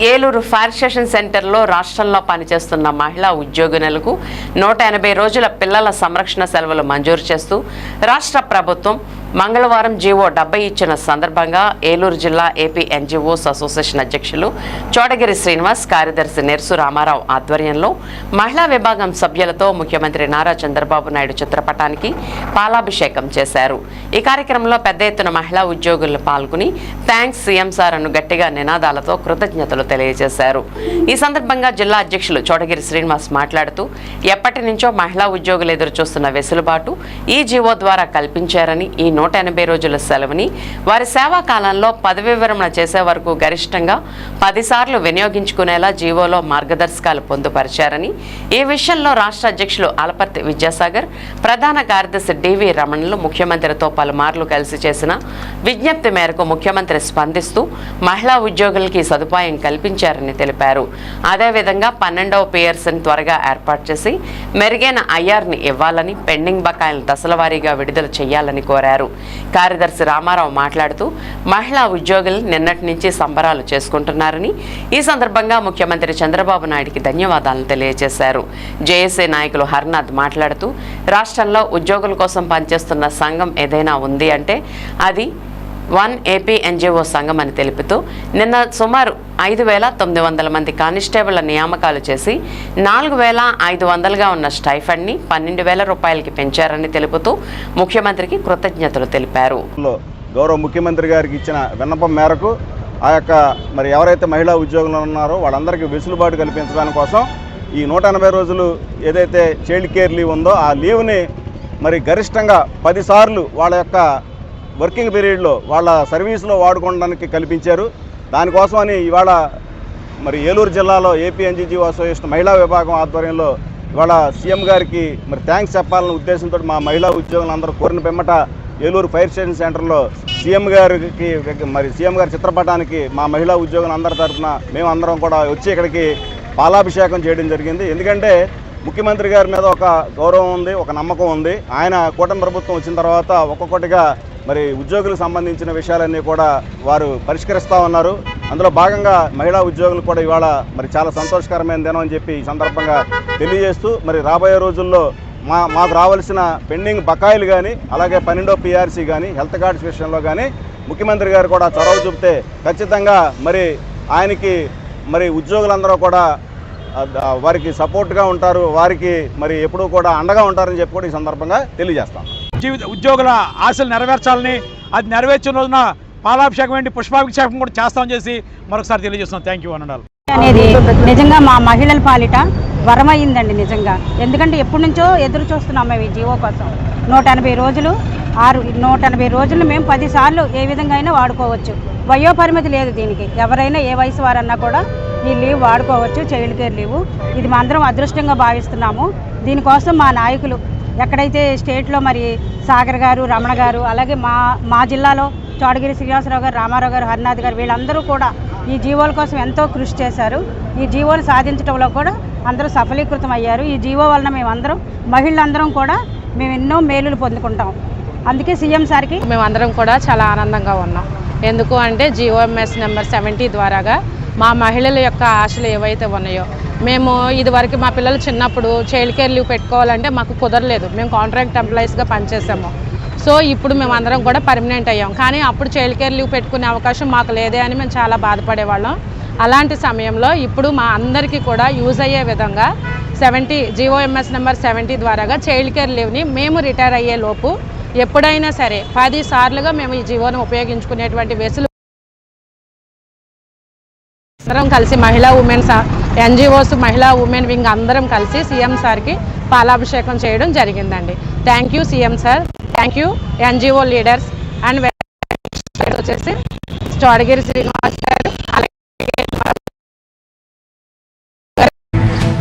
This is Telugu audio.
ఏలూరు ఫైర్ స్టేషన్ సెంటర్లో రాష్ట్రంలో పనిచేస్తున్న మహిళా ఉద్యోగినులకు 180 రోజుల పిల్లల సంరక్షణ సెలవులు మంజూరు చేస్తూ రాష్ట్ర ప్రభుత్వం మంగళవారం జీవో 70 ఇచ్చిన సందర్భంగా ఏలూరు జిల్లా ఏపీ ఎన్జీఓస్ అసోసియేషన్ అధ్యక్షులు చోడగిరి శ్రీనివాస్, కార్యదర్శి నెర్సు రామారావు ఆధ్వర్యంలో మహిళా విభాగం సభ్యులతో ముఖ్యమంత్రి నారా చంద్రబాబు నాయుడు చిత్రపటానికి పాలాభిషేకం చేశారు. ఈ కార్యక్రమంలో పెద్ద ఎత్తున మహిళా ఉద్యోగులు పాల్గొని థ్యాంక్స్ సీఎం సార్ అను గట్టిగా నినాదాలతో కృతజ్ఞతలు తెలియజేశారు. ఈ సందర్భంగా జిల్లా అధ్యక్షులు చోడగిరి శ్రీనివాస్ మాట్లాడుతూ ఎప్పటి నుంచో మహిళా ఉద్యోగులు ఎదురు చూస్తున్న వెసులుబాటు ఈ జీవో ద్వారా కల్పించారని, ఈ 180 రోజుల సెలవుని వారి సేవా కాలంలో పదవి విరమణ చేసే వరకు గరిష్టంగా 10 సార్లు వినియోగించుకునేలా జీవోలో మార్గదర్శకాలు పొందుపరిచారని, ఈ విషయంలో రాష్ట్ర అధ్యక్షులు ఆలపర్తి విద్యాసాగర్, ప్రధాన కార్యదర్శి డివి రమణలు ముఖ్యమంత్రితో పలుమార్లు కలిసి చేసిన విజ్ఞప్తి మేరకు ముఖ్యమంత్రి స్పందిస్తూ మహిళా ఉద్యోగులకి సదుపాయం కల్పించారని తెలిపారు. అదేవిధంగా 12వ పియర్స్ని త్వరగా ఏర్పాటు చేసి మెరుగైన ఐఆర్ని ఇవ్వాలని, పెండింగ్ బకాయిలను దశలవారీగా విడుదల చేయాలని కోరారు. కార్యదర్శి రామారావు మాట్లాడుతూ మహిళా ఉద్యోగులు నిన్నటి నుంచి సంబరాలు చేసుకుంటున్నారని, ఈ సందర్భంగా ముఖ్యమంత్రి చంద్రబాబు నాయుడికి ధన్యవాదాలను తెలియజేశారు. జేఏసీ నాయకులు హర్నాథ్ మాట్లాడుతూ రాష్ట్రంలో ఉద్యోగుల కోసం పనిచేస్తున్న సంఘం ఏదైనా ఉంది అంటే అది 1 ఏపీ ఎన్జీఓ సంఘం అని తెలుపుతూ నిన్న సుమారు 5,900 మంది కానిస్టేబుళ్ల నియామకాలు చేసి 4,500గా ఉన్న స్టైఫండ్ని 12,000 రూపాయలకి పెంచారని తెలుపుతూ ముఖ్యమంత్రికి కృతజ్ఞతలు తెలిపారు. గౌరవ ముఖ్యమంత్రి గారికి ఇచ్చిన విన్నపం మేరకు ఆ యొక్క మరి ఎవరైతే మహిళా ఉద్యోగులు ఉన్నారో వాళ్ళందరికీ వెసులుబాటు కల్పించడానికి కోసం ఈ 180 రోజులు ఏదైతే చైల్డ్ కేర్ లీవ్ ఉందో ఆ లీవ్ని మరి గరిష్టంగా 10 సార్లు వాళ్ళ యొక్క వర్కింగ్ పీరియడ్లో వాళ్ళ సర్వీస్లో వాడుకోవడానికి కల్పించారు. దానికోసమని ఇవాళ మరి ఏలూరు జిల్లాలో ఏపీ ఎన్జీఓ అసోసియేషన్ మహిళా విభాగం ఆధ్వర్యంలో ఇవాళ సీఎం గారికి మరి థ్యాంక్స్ చెప్పాలనే ఉద్దేశంతో మా మహిళా ఉద్యోగులందరూ కోరిన పిమ్మట ఏలూరు ఫైర్ స్టేషన్ సెంటర్లో సీఎం గారి చిత్రపటానికి మా మహిళా ఉద్యోగులందరి తరఫున మేమందరం కూడా వచ్చి ఇక్కడికి పాలాభిషేకం చేయడం జరిగింది. ఎందుకంటే ముఖ్యమంత్రి గారి మీద ఒక గౌరవం ఉంది, ఒక నమ్మకం ఉంది. ఆయన కూటమి ప్రభుత్వం వచ్చిన తర్వాత ఒక్కొక్కటిగా మరి ఉద్యోగులకు సంబంధించిన విషయాలన్నీ కూడా వారు పరిష్కరిస్తూ ఉన్నారు. అందులో భాగంగా మహిళా ఉద్యోగులు కూడా ఇవాళ మరి చాలా సంతోషకరమైన దినం అని చెప్పి ఈ సందర్భంగా తెలియజేస్తూ మరి రాబోయే రోజుల్లో మాకు రావాల్సిన పెండింగ్ బకాయిలు కానీ, అలాగే 12వ పిఆర్సీ కానీ, హెల్త్ కార్డ్స్ విషయంలో కానీ ముఖ్యమంత్రి గారు కూడా చొరవ చూపితే ఖచ్చితంగా మరి ఆయనకి మరి ఉద్యోగులందరూ కూడా వారికి సపోర్ట్గా ఉంటారు, వారికి మరి ఎప్పుడూ కూడా అండగా ఉంటారని చెప్పి కూడా ఈ సందర్భంగా తెలియజేస్తాం. ఉద్యోగుల ఆశలు నెరవేర్చాలని, అది నెరవేర్చిన రోజున పాలాభిషేకం ఏంటి పుష్పాభిషేకం కూడా చేస్తామని చేసి మరొకసారి తెలియజేస్తున్నాం. థ్యాంక్ యూ అనండాలి అనేది నిజంగా మా మహిళల పాలిట వరమయ్యిందండి నిజంగా. ఎందుకంటే ఎప్పటి నుంచో ఎదురు చూస్తున్నాం మేము ఈ జీవో కోసం. 180 రోజులు 180 రోజులు మేము 10 సార్లు ఏ విధంగా అయినా వాడుకోవచ్చు. వయో పరిమితి లేదు దీనికి. ఎవరైనా ఏ వయసు వారన్నా కూడా ఈ లీవ్ వాడుకోవచ్చు, చైల్డ్ కేర్ లీవ్. ఇది మా అందరం అదృష్టంగా భావిస్తున్నాము. దీనికోసం మా నాయకులు ఎక్కడైతే స్టేట్లో మరి సాగర్ గారు, రమణ గారు, అలాగే మా జిల్లాలో చోడగిరి శ్రీనివాసరావు గారు, రామారావు గారు, హరినాథ్ గారు వీళ్ళందరూ కూడా ఈ జీవోల కోసం ఎంతో కృషి చేశారు. ఈ జీవోలు సాధించడంలో కూడా అందరూ సఫలీకృతం అయ్యారు. ఈ జీవో వలన మేమందరం మహిళలందరం కూడా మేము ఎన్నో మేలులు పొందుకుంటాం. అందుకే సీఎం సార్కి మేమందరం కూడా చాలా ఆనందంగా ఉన్నాం. ఎందుకు అంటే జీఓఎంఎస్ నెంబర్ 70 ద్వారాగా మా మహిళల యొక్క ఆశలు ఏవైతే ఉన్నాయో, మేము ఇదివరకు మా పిల్లలు చిన్నప్పుడు చైల్డ్ కేర్ లీవ్ పెట్టుకోవాలంటే మాకు కుదరలేదు. మేము కాంట్రాక్ట్ ఎంప్లాయీస్గా పనిచేసాము. సో ఇప్పుడు మేము అందరం కూడా పర్మనెంట్ అయ్యాం. కానీ అప్పుడు చైల్డ్ కేర్ లీవ్ పెట్టుకునే అవకాశం మాకు లేదే అని మేము చాలా బాధపడేవాళ్ళం. అలాంటి సమయంలో ఇప్పుడు మా అందరికీ కూడా యూజ్ అయ్యే విధంగా జీఓఎంఎస్ నెంబర్ 70 ద్వారాగా చైల్డ్ కేర్ లీవ్ని మేము రిటైర్ అయ్యే లోపు ఎప్పుడైనా సరే 10 సార్లుగా మేము ఈ జీవోను ఉపయోగించుకునేటువంటి వెసులు అందరం కలిసి మహిళా ఉమెన్స్ ఎన్జిఓస్, మహిళా ఉమెన్ వింగ్ అందరం కలిసి సీఎం సార్కి పాలాభిషేకం చేయడం జరిగిందండి. Thank you CM sir, thank you NGO leaders and వచ్చేసి చోడగిరి శ్రీనివాస్ గారు, అలాగే